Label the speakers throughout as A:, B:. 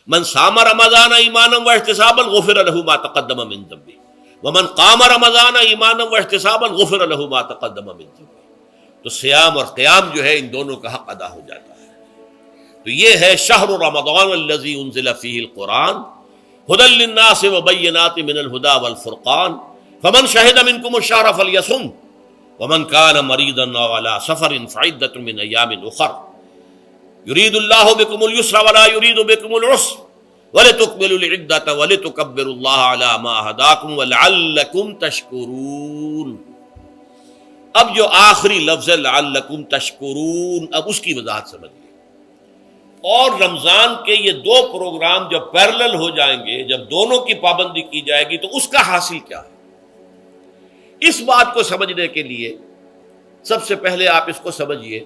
A: من صام رمضان ایمانا واحتسابا غفر له ما تقدم من ذنبه ومن قام رمضان ایمانا واحتسابا غفر له ما تقدم من ذنبه. تو سیام اور قیام جو ہے ان دونوں کا حق ادا ہو جاتا ہے. تو یہ ہے شہر رمضان الذی انزل فیہ القرآن ھدی للناس وبینات من الھدی والفرقان فمن شہد منکم الشہر فلیصم ومن کان مریضا او علی سفر فعدۃ من ایام اخر یرید اللہ بکم اليسر ولا یرید بکم العسر ولتکملوا العدۃ ولتکبروا اللہ علی ما ھداکم ولعلکم تشکرون. اب جو آخری لفظ ہے لعلکم تشکرون، اب اس کی وضاحت سمجھیے. اور رمضان کے یہ دو پروگرام جب پیرلل ہو جائیں گے، جب دونوں کی پابندی کی جائے گی، تو اس کا حاصل کیا ہے؟ اس بات کو سمجھنے کے لیے سب سے پہلے آپ اس کو سمجھیے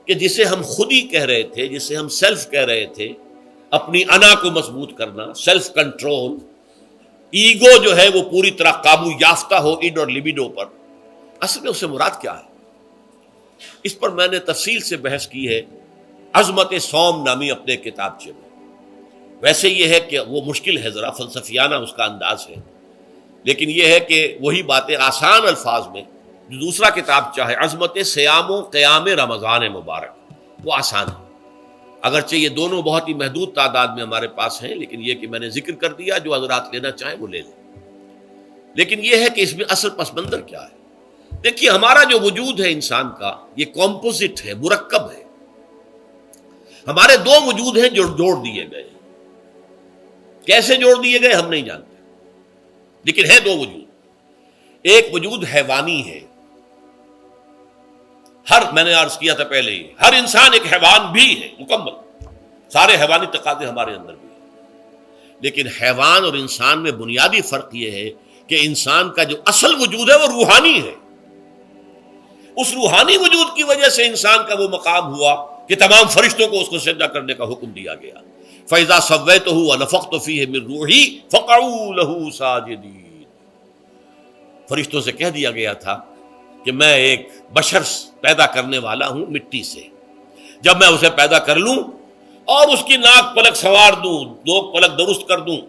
A: کہ جسے ہم خود ہی کہہ رہے تھے، جسے ہم سیلف کہہ رہے تھے، اپنی انا کو مضبوط کرنا، سیلف کنٹرول، ایگو جو ہے وہ پوری طرح قابو یافتہ ہو اڈ اور لیبیڈو پر، اصل میں اس سے مراد کیا ہے؟ اس پر میں نے تفصیل سے بحث کی ہے عظمت صوم نامی اپنے کتابچے میں. ویسے یہ ہے کہ وہ مشکل ہے، ذرا فلسفیانہ اس کا انداز ہے، لیکن یہ ہے کہ وہی باتیں آسان الفاظ میں جو دوسرا کتابچہ ہے عظمت سیام و قیام رمضان مبارک، وہ آسان ہے. اگرچہ یہ دونوں بہت ہی محدود تعداد میں ہمارے پاس ہیں، لیکن یہ کہ میں نے ذکر کر دیا، جو حضرات لینا چاہیں وہ لے لیں. لیکن یہ ہے کہ اس میں اصل پس منظر کیا ہے. دیکھیے، ہمارا جو وجود ہے انسان کا، یہ کمپوزٹ ہے، مرکب ہے. ہمارے دو وجود ہیں جو جوڑ دیے گئے. کیسے جوڑ دیے گئے ہم نہیں جانتے، لیکن ہے دو وجود. ایک وجود حیوانی ہے، میں نے عرض کیا تھا پہلے ہی، ہر انسان ایک حیوان بھی ہے مکمل، سارے حیوانی تقاضے ہمارے اندر بھی ہیں. لیکن حیوان اور انسان میں بنیادی فرق یہ ہے کہ انسان کا جو اصل وجود ہے وہ روحانی ہے. اس روحانی وجود کی وجہ سے انسان کا وہ مقام ہوا کہ تمام فرشتوں کو اس کو سجدہ کرنے کا حکم دیا گیا. فَإِذَا سَوَّيْتُهُ وَنَفَخْتُ فِيهِ مِن رُوحِي فَقَعُوا لَهُ سَاجِدِينَ. فرشتوں سے کہہ دیا گیا تھا کہ میں ایک بشر پیدا کرنے والا ہوں مٹی سے. جب میں اسے پیدا کر لوں اور اس کی ناک پلک سنوار دوں، دو پلک درست کر دوں،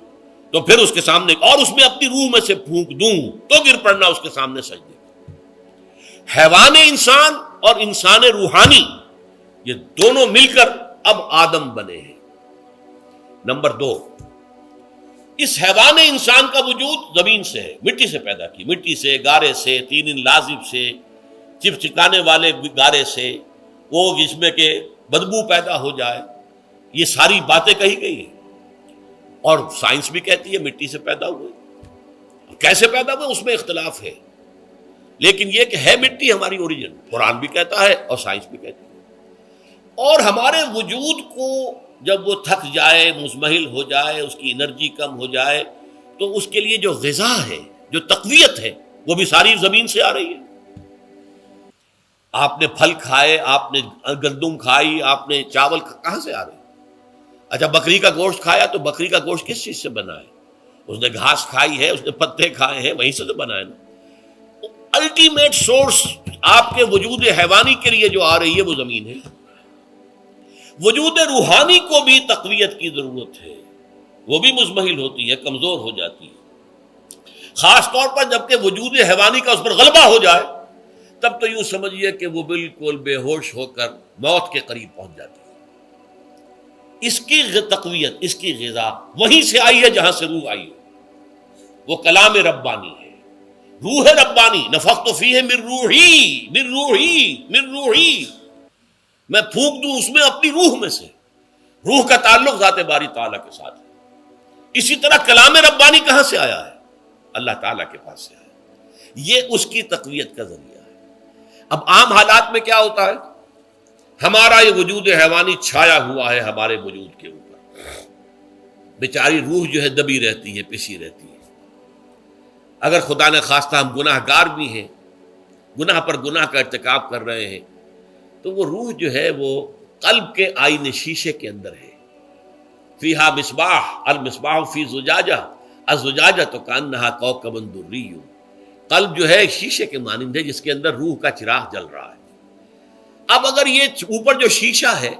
A: تو پھر اس کے سامنے اور اس میں اپنی روح میں سے پھونک دوں تو گر پڑنا اس کے سامنے سجدے. حیوان انسان اور انسان روحانی، یہ دونوں مل کر اب آدم بنے ہیں. نمبر دو، اس حیوان انسان کا وجود زمین سے ہے، مٹی سے پیدا کی، مٹی سے، گارے سے، طین لازب سے، چپچکانے والے گارے سے، وہ جس میں کہ بدبو پیدا ہو جائے، یہ ساری باتیں کہی گئی ہیں. اور سائنس بھی کہتی ہے مٹی سے پیدا ہوئے. کیسے پیدا ہوئے اس میں اختلاف ہے، لیکن یہ کہ ہے مٹی ہماری اوریجن، قرآن بھی کہتا ہے اور سائنس بھی کہتی ہے. اور ہمارے وجود کو جب وہ تھک جائے، مزمحل ہو جائے، اس کی انرجی کم ہو جائے، تو اس کے لیے جو غذا ہے، جو تقویت ہے، وہ بھی ساری زمین سے آ رہی ہے. آپ نے پھل کھائے، آپ نے گندم کھائی، آپ نے چاول کہاں سے آ رہے؟ اچھا، بکری کا گوشت کھایا تو بکری کا گوشت کس چیز سے بنا ہے؟ اس نے گھاس کھائی ہے، اس نے پتے کھائے ہیں، وہیں سے تو بنا ہے نا. الٹیمیٹ سورس آپ کے وجود حیوانی کے لیے جو آ رہی ہے وہ زمین ہے. وجود روحانی کو بھی تقویت کی ضرورت ہے، وہ بھی مزمحل ہوتی ہے، کمزور ہو جاتی ہے. خاص طور پر جبکہ وجود حیوانی کا اس پر غلبہ ہو جائے، تب تو یوں سمجھیے کہ وہ بالکل بے ہوش ہو کر موت کے قریب پہنچ جاتی ہے. اس کی تقویت، اس کی غذا وہیں سے آئی ہے جہاں سے روح آئی ہے. وہ کلام ربانی ہے، روح ربانی. نفخت فیہ من روحی، من روحی، من روحی، میں پھونک دوں اس میں اپنی روح میں سے. روح کا تعلق ذات باری تعالیٰ کے ساتھ ہے. اسی طرح کلام ربانی کہاں سے آیا ہے؟ اللہ تعالیٰ کے پاس سے آیا. یہ اس کی تقویت کا ذریعہ ہے. اب عام حالات میں کیا ہوتا ہے؟ ہمارا یہ وجود حیوانی چھایا ہوا ہے ہمارے وجود کے اوپر، بیچاری روح جو ہے دبی رہتی ہے، پسی رہتی ہے. اگر خدا نے خواستہ ہم گناہ گار بھی ہیں، گناہ پر گناہ کا ارتکاب کر رہے ہیں، تو وہ روح جو ہے وہ قلب کے آئینے شیشے کے اندر ہے. فیہا مصباح، المصباح فی زجاجہ، الزجاجہ تو کانہا کوکب دری. قلب جو ہے ایک شیشے کے مانند ہے جس کے اندر روح کا چراغ جل رہا ہے. اب اگر یہ اوپر جو شیشہ ہے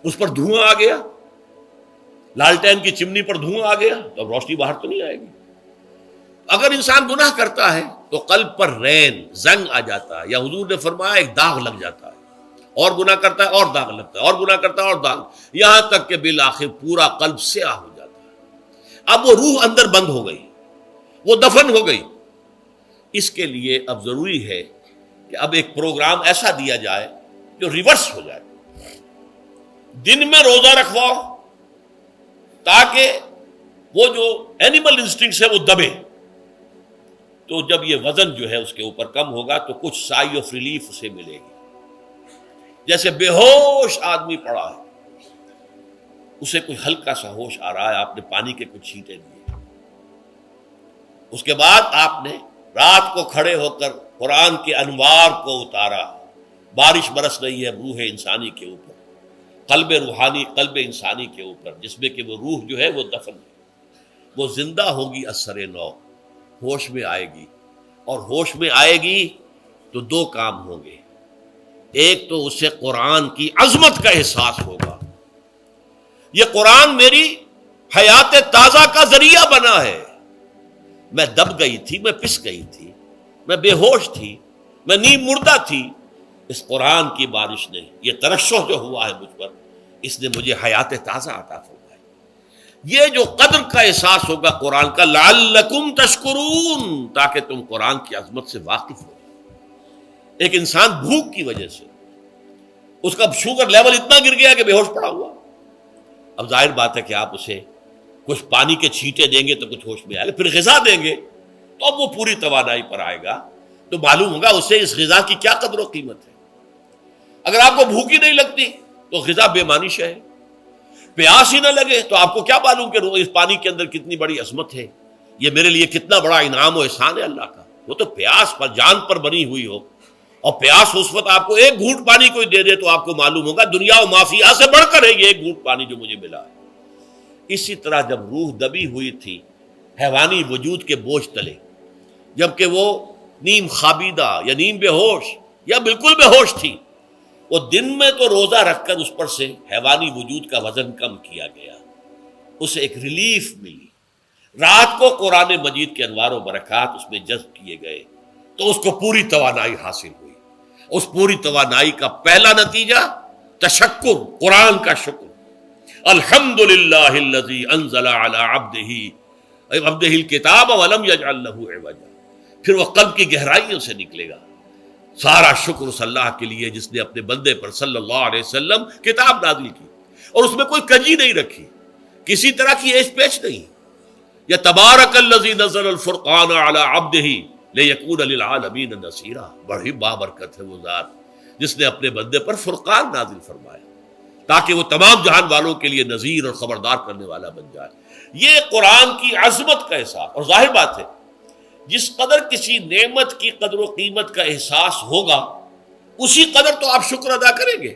A: اس پر دھواں آ گیا، لالٹین کی چمنی پر دھواں آ گیا تو اب روشنی باہر تو نہیں آئے گی. اگر انسان گناہ کرتا ہے تو قلب پر رین زنگ آ جاتا ہے، یا حضور نے فرمایا ایک داغ لگ جاتا ہے، اور گناہ کرتا ہے اور داغ لگتا ہے، اور گناہ کرتا ہے اور داغ، یہاں تک کہ بالآخر پورا قلب سیاہ ہو جاتا ہے. اب وہ روح اندر بند ہو گئی، وہ دفن ہو گئی. اس کے لیے اب ضروری ہے کہ اب ایک پروگرام ایسا دیا جائے جو ریورس ہو جائے. دن میں روزہ رکھواؤ تاکہ وہ جو اینیمل انسٹنکٹس ہے وہ دبے. تو جب یہ وزن جو ہے اس کے اوپر کم ہوگا تو کچھ سائی آف ریلیف اسے ملے گی. جیسے بے ہوش آدمی پڑا ہے، اسے کوئی ہلکا سا ہوش آ رہا ہے، آپ نے پانی کے کچھ چھینٹے دیے، اس کے بعد آپ نے رات کو کھڑے ہو کر قرآن کے انوار کو اتارا، بارش برس رہی ہے روح انسانی کے اوپر، قلب روحانی، قلب انسانی کے اوپر، جس میں کہ وہ روح جو ہے وہ دفن ہے، وہ زندہ ہوگی اثر نو، ہوش میں آئے گی. اور ہوش میں آئے گی تو دو کام ہوں گے. ایک تو اسے قرآن کی عظمت کا احساس ہوگا، یہ قرآن میری حیات تازہ کا ذریعہ بنا ہے. میں دب گئی تھی، میں پس گئی تھی، میں بے ہوش تھی، میں نیم مردہ تھی. اس قرآن کی بارش نے، یہ ترشح جو ہوا ہے مجھ پر، اس نے مجھے حیات تازہ عطا فرمائی. یہ جو قدر کا احساس ہوگا قرآن کا، لعلکم تشکرون، تاکہ تم قرآن کی عظمت سے واقف ہو. ایک انسان بھوک کی وجہ سے اس کا شوگر لیول اتنا گر گیا کہ بے ہوش پڑا ہوا. اب ظاہر بات ہے کہ آپ اسے کچھ پانی کے چھینٹے دیں گے تو کچھ ہوش میں آئے گا، پھر غذا دیں گے تو اب وہ پوری توانائی پر آئے گا، تو معلوم ہوگا اسے اس غذا کی کیا قدر و قیمت ہے. اگر آپ کو بھوک ہی نہیں لگتی تو غذا بے معنی شے ہے. پیاس ہی نہ لگے تو آپ کو کیا معلوم کہ اس پانی کے اندر کتنی بڑی عظمت ہے، یہ میرے لیے کتنا بڑا انعام و احسان ہے اللہ کا. وہ تو پیاس پر، جان پر بنی ہوئی ہو، اور پیاس اس وقت آپ کو ایک گھونٹ پانی کوئی دے دے تو آپ کو معلوم ہوگا دنیا و مافیہ سے بڑھ کر ہے یہ ایک گھونٹ پانی جو مجھے ملا ہے. اسی طرح جب روح دبی ہوئی تھی حیوانی وجود کے بوجھ تلے، جبکہ وہ نیم خابیدہ یا نیم بے ہوش یا بالکل بے ہوش تھی، وہ دن میں تو روزہ رکھ کر اس پر سے حیوانی وجود کا وزن کم کیا گیا، اسے ایک ریلیف ملی. رات کو قرآن مجید کے انوار و برکات اس میں جذب کیے گئے تو اس کو پوری توانائی حاصل ہوئی. اس پوری توانائی کا پہلا نتیجہ تشکر، قرآن کا شکر. الحمدللہ الذی انزل علی عبدہ الکتاب ولم یجعل لہ عوجا. پھر وہ قلب کی گہرائیوں سے نکلے گا. سارا شکر اس اللہ کے لیے جس نے اپنے بندے پر صلی اللہ علیہ وسلم کتاب نازل کی اور اس میں کوئی کجی نہیں رکھی، کسی طرح کی ایش پیچ نہیں. یا تبارک الذی نزل الفرقان علی عبدہ لیکون للعالمین نصیرا. بڑی بابرکت ہے وہ ذات جس نے اپنے بندے پر فرقان نازل فرمایا تاکہ وہ تمام جہان والوں کے لیے نذیر اور خبردار کرنے والا بن جائے. یہ قرآن کی عظمت کا احساس. اور ظاہر بات ہے جس قدر کسی نعمت کی قدر و قیمت کا احساس ہوگا اسی قدر تو آپ شکر ادا کریں گے.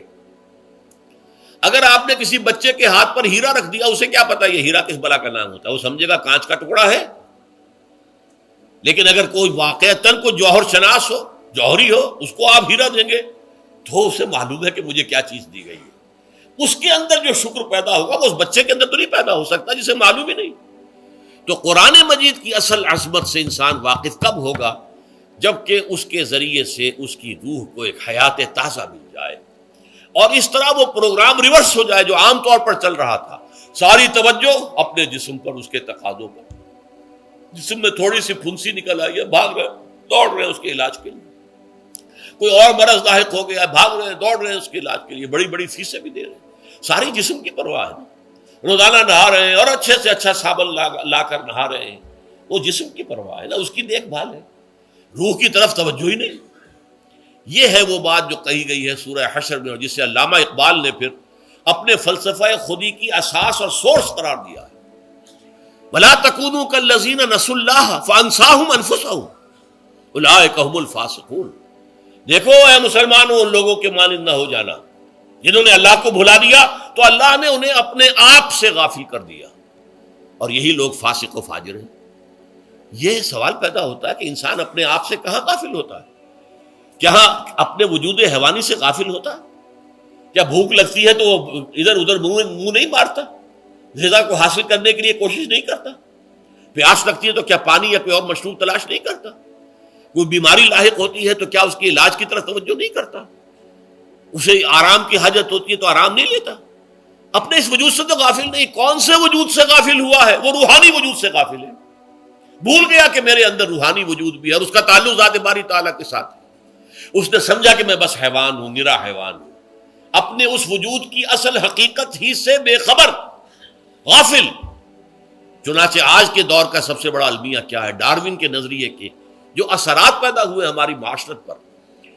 A: اگر آپ نے کسی بچے کے ہاتھ پر ہیرا رکھ دیا، اسے کیا پتا یہ ہیرا کس بلا کا نام ہوتا ہے، وہ سمجھے گا کانچ کا ٹکڑا ہے. لیکن اگر کوئی واقعتاً کوئی جوہر شناس ہو، جوہری ہو، اس کو آپ ہیرا دیں گے تو اسے معلوم ہے کہ مجھے کیا چیز دی گئی ہے. اس کے اندر جو شکر پیدا ہوگا وہ اس بچے کے اندر تو نہیں پیدا ہو سکتا جسے معلوم ہی نہیں. تو قرآن مجید کی اصل عظمت سے انسان واقف کب ہوگا؟ جبکہ اس کے ذریعے سے اس کی روح کو ایک حیات تازہ مل جائے اور اس طرح وہ پروگرام ریورس ہو جائے جو عام طور پر چل رہا تھا. ساری توجہ اپنے جسم پر، اس کے تقاضوں پر. جسم میں تھوڑی سی پھنسی نکل آئی ہے، بھاگ رہے، دوڑ رہے ہیں اس کے علاج کے لیے. کوئی اور مرض لاحق ہو گیا، بھاگ رہے ہیں، دوڑ رہے ہیں اس کے علاج کے لیے، بڑی بڑی فیسیں بھی دے رہے ہیں. ساری جسم کی پرواہ ہے. روزانہ نہا رہے ہیں اور اچھے سے اچھا صابن لا کر نہا رہے ہیں، وہ جسم کی پرواہ ہے نا، اس کی دیکھ بھال ہے. روح کی طرف توجہ ہی نہیں. یہ ہے وہ بات جو کہی گئی ہے سورہ حشر میں، اور جسے علامہ اقبال نے پھر اپنے فلسفہ خودی کی اساس اور سورس قرار دیا ہے. وَلَا تَكُونُوا كَالَّذِينَ نَسُوا اللَّهَ فَأَنسَاهُمْ أَنفُسَهُمْ أُولَٰئِكَ هُمُ الْفَاسِقُونَ. دیکھو اے مسلمانوں، ان لوگوں کے مانند نہ ہو جانا جنہوں نے اللہ کو بھلا دیا تو اللہ نے انہیں اپنے آپ سے غافل کر دیا، اور یہی لوگ فاسق و فاجر ہیں. یہ سوال پیدا ہوتا ہے کہ انسان اپنے آپ سے کہاں غافل ہوتا ہے؟ کیا اپنے وجود حیوانی سے غافل ہوتا ہے؟ کیا بھوک لگتی ہے تو وہ ادھر ادھر منہ نہیں مارتا؟ غذا کو حاصل کرنے کے لیے کوشش نہیں کرتا؟ پیاس لگتی ہے تو کیا پانی یا کوئی اور مشروب تلاش نہیں کرتا؟ کوئی بیماری لاحق ہوتی ہے تو کیا اس کے علاج کی طرف توجہ نہیں کرتا؟ اسے آرام کی حاجت ہوتی ہے تو آرام نہیں لیتا؟ اپنے اس وجود سے تو غافل نہیں. کون سے وجود سے غافل ہوا ہے؟ وہ روحانی وجود سے غافل ہے. بھول گیا کہ میرے اندر روحانی وجود بھی ہے اور اس کا تعلق ذات باری تعالیٰ کے ساتھ ہے. اس نے سمجھا کہ میں بس حیوان ہوں، نرا حیوان ہوں، اپنے اس وجود کی اصل حقیقت ہی سے بے خبر، غافل. چنانچہ آج کے دور کا سب سے بڑا المیہ کیا ہے؟ ڈارون کے نظریے کے جو اثرات پیدا ہوئے ہماری معاشرت پر،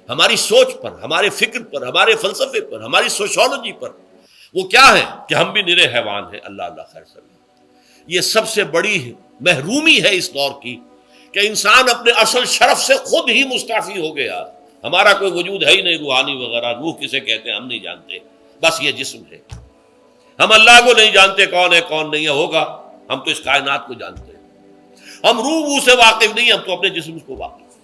A: ہماری سوچ پر، ہمارے فکر پر، ہمارے فلسفے پر، ہماری سوشولوجی پر، وہ کیا ہے کہ ہم بھی نرے حیوان ہیں. اللہ اللہ خیر سلام. یہ سب سے بڑی محرومی ہے اس دور کی کہ انسان اپنے اصل شرف سے خود ہی مستعفی ہو گیا. ہمارا کوئی وجود ہے ہی نہیں روحانی وغیرہ. روح کسے کہتے ہیں ہم نہیں جانتے، بس یہ جسم ہے. ہم اللہ کو نہیں جانتے کون ہے کون نہیں ہے. ہوگا ہم تو اس کائنات کو جانتے ہیں. ہم روح سے واقف نہیں، ہم تو اپنے جسم کو واقف.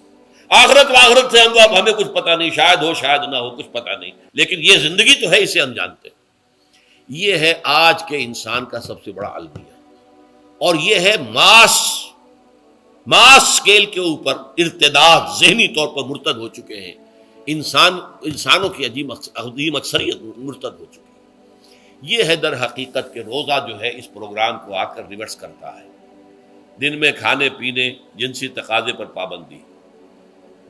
A: آخرت سے ہم ہمیں کچھ پتہ نہیں، شاید ہو شاید نہ ہو، کچھ پتہ نہیں، لیکن یہ زندگی تو ہے، اسے ہم جانتے ہیں. یہ ہے آج کے انسان کا سب سے بڑا المیہ. اور یہ ہے ماس اسکیل کے اوپر ارتداد، ذہنی طور پر مرتد ہو چکے ہیں. انسانوں کی عظیم اکثریت مرتد ہو چکی ہے. یہ ہے در حقیقت کہ روزہ جو ہے اس پروگرام کو آ کر ریورس کرتا ہے. دن میں کھانے پینے، جنسی تقاضے پر پابندی،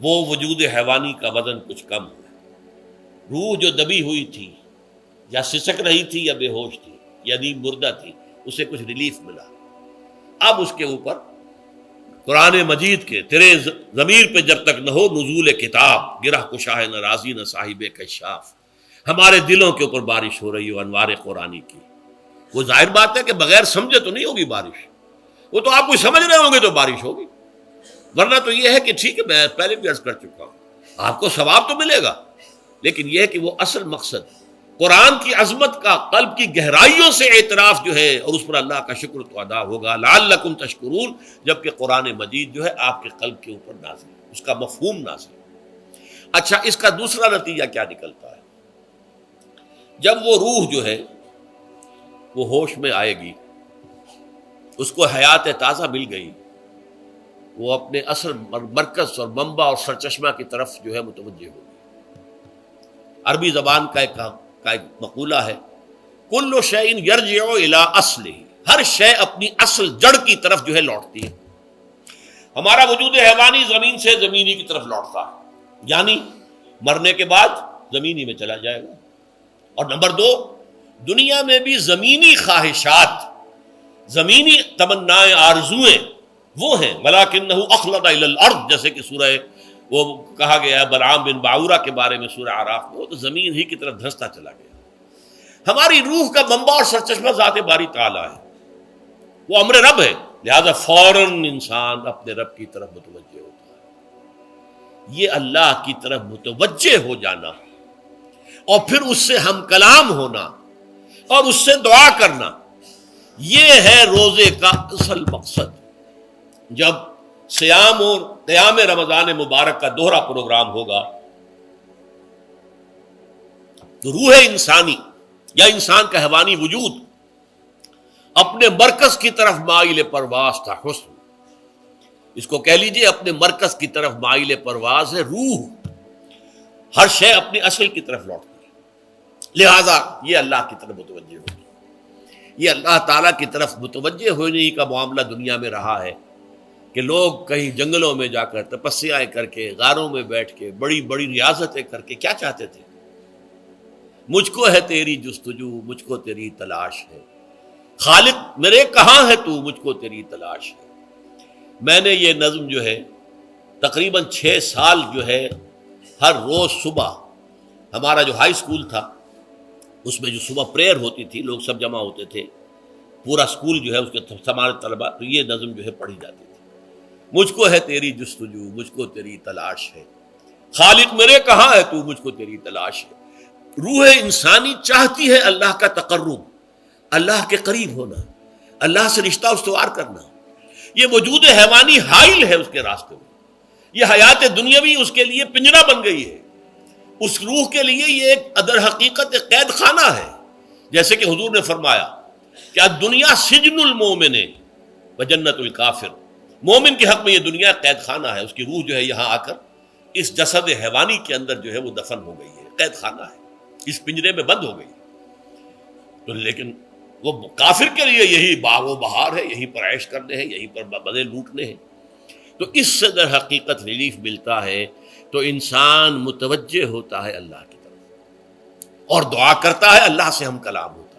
A: وہ وجود حیوانی کا وزن کچھ کم ہوا. روح جو دبی ہوئی تھی، یا سسک رہی تھی یا بے ہوش تھی یا نیند مردہ تھی، اسے کچھ ریلیف ملا. اب اس کے اوپر قرآن مجید کے تیرے ضمیر پہ جب تک نہ ہو نزول کتاب، گرہ کشاہ نہ رازی نہ صاحب کشاف، ہمارے دلوں کے اوپر بارش ہو رہی ہو انوار قرآنی کی. وہ ظاہر بات ہے کہ بغیر سمجھے تو نہیں ہوگی بارش. وہ تو آپ کچھ سمجھ رہے ہوں گے تو بارش ہوگی، ورنہ تو یہ ہے کہ ٹھیک ہے میں پہلے بھی عرض کر چکا ہوں آپ کو ثواب تو ملے گا، لیکن یہ ہے کہ وہ اصل مقصد قرآن کی عظمت کا قلب کی گہرائیوں سے اعتراف جو ہے، اور اس پر اللہ کا شکر تو ادا ہوگا. لعلکم تشکرون، جبکہ قرآن مجید جو ہے آپ کے قلب کے اوپر نازل ہے، اس کا مفہوم نازل ہے. اچھا، اس کا دوسرا نتیجہ کیا نکلتا ہے؟ جب وہ روح جو ہے وہ ہوش میں آئے گی، اس کو حیات تازہ مل گئی، وہ اپنے اصل مرکز اور منبع اور سرچشمہ کی طرف جو ہے متوجہ ہوگی. عربی زبان کا ایک مقولہ ہے، کل شیء یرجع الی اصلہ، ہر شے اپنی اصل جڑ کی طرف جو ہے لوٹتی ہے. ہمارا وجود حیوانی زمین سے زمینی کی طرف لوٹتا ہے، یعنی مرنے کے بعد زمینی میں چلا جائے گا. اور نمبر دو، دنیا میں بھی زمینی خواہشات، زمینی تمنائیں، آرزوئیں وہ ہیں. ولکنہ اخلد الی الارض، جیسے کہ سورہ وہ کہا گیا ہے بلعام بن باعورہ کے بارے میں سورہ اعراف میں، وہ تو زمین ہی کی طرف دھنستا چلا گیا. ہماری روح کا منبع اور سرچشمہ ذات باری تعالیٰ ہے، وہ امر رب ہے، لہذا فوراً انسان اپنے رب کی طرف متوجہ ہوتا ہے. یہ اللہ کی طرف متوجہ ہو جانا اور پھر اس سے ہم کلام ہونا اور اس سے دعا کرنا، یہ ہے روزے کا اصل مقصد. جب سیام اور قیام رمضان مبارک کا دوہرا پروگرام ہوگا تو روح انسانی یا انسان کا حیوانی وجود اپنے مرکز کی طرف مائل پرواز تھا. حسن، اس کو کہہ لیجئے اپنے مرکز کی طرف مائل پرواز ہے. روح ہر شے اپنی اصل کی طرف لوٹتی ہے، لہذا یہ اللہ کی طرف متوجہ ہوگی. یہ اللہ تعالیٰ کی طرف متوجہ ہونے کا معاملہ دنیا میں رہا ہے کہ لوگ کہیں جنگلوں میں جا کر تپسیائیں کر کے، غاروں میں بیٹھ کے، بڑی بڑی ریاضتیں کر کے کیا چاہتے تھے؟ مجھ کو ہے تیری جستجو، مجھ کو تیری تلاش ہے، خالق میرے کہاں ہے تو، مجھ کو تیری تلاش ہے. میں نے یہ نظم جو ہے تقریباً 6 سال جو ہے ہر روز صبح، ہمارا جو ہائی اسکول تھا اس میں جو صبح پریئر ہوتی تھی، لوگ سب جمع ہوتے تھے، پورا اسکول جو ہے اس کے ہمارے طلباء، تو یہ نظم جو ہے پڑھی جاتی تھی. مجھ کو ہے تیری جستجو، مجھ کو تیری تلاش ہے، خالق میرے کہاں ہے تو، مجھ کو تیری تلاش ہے. روح انسانی چاہتی ہے اللہ کا تقرب، اللہ کے قریب ہونا، اللہ سے رشتہ استوار کرنا. یہ وجود حیوانی حائل ہے اس کے راستے میں. یہ حیات دنیاوی اس کے لیے پنجرا بن گئی ہے. اس روح کے لیے یہ ایک در حقیقت ایک قید خانہ ہے. جیسے کہ حضور نے فرمایا کہ دنیا سجن المومن و جنت الکافر، مومن کے حق میں یہ دنیا قید خانہ ہے، اس کی روح جو ہے یہاں آ کر اس جسد حیوانی کے اندر جو ہے وہ دفن ہو گئی ہے، قید خانہ ہے، اس پنجرے میں بند ہو گئی ہے۔ تو لیکن وہ کافر کے لیے یہی باغ و بہار ہے، یہیں پر عیش کرنے ہیں، یہیں پر مزے لوٹنے ہیں۔ تو اس سے در حقیقت ریلیف ملتا ہے، تو انسان متوجہ ہوتا ہے اللہ کی طرف اور دعا کرتا ہے، اللہ سے ہم کلام ہوتا ہے۔